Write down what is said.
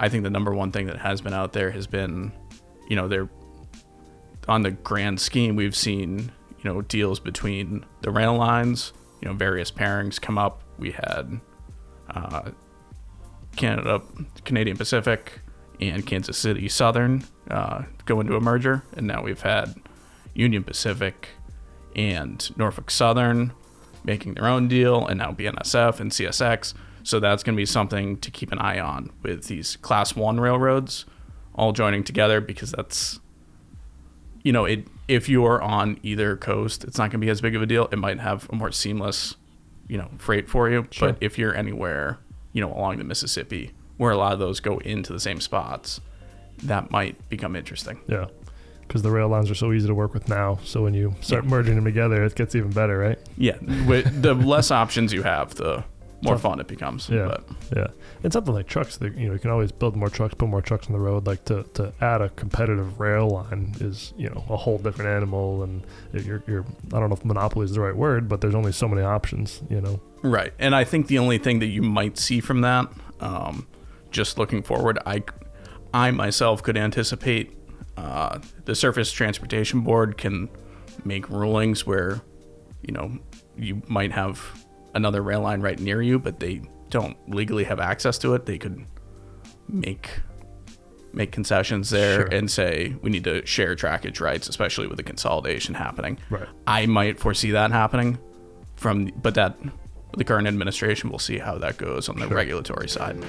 I think the number one thing that has been out there has been, they're on the grand scheme, we've seen, deals between the rail lines, various pairings come up. We had Canadian Pacific and Kansas City Southern go into a merger, and now we've had Union Pacific and Norfolk Southern making their own deal, and now BNSF and CSX. So that's going to be something to keep an eye on with these Class 1 railroads all joining together, because that's, if you're on either coast, it's not going to be as big of a deal. It might have a more seamless, freight for you. Sure. But if you're anywhere, along the Mississippi, where a lot of those go into the same spots, that might become interesting. Yeah, because the rail lines are so easy to work with now. So when you start merging them together, it gets even better, right? Yeah, the less options you have, the more fun it becomes. Yeah, and something like trucks, that you can always build more trucks, put more trucks on the road. Like to add a competitive rail line is a whole different animal, and you're I don't know if monopoly is the right word, but there's only so many options. Right, and I think the only thing that you might see from that, just looking forward, I myself could anticipate the Surface Transportation Board can make rulings where you might have another rail line right near you, but they don't legally have access to it. They could make concessions there. Sure. And say we need to share trackage rights, especially with the consolidation happening. Right. I might foresee that happening but that the current administration, will see how that goes on the regulatory side.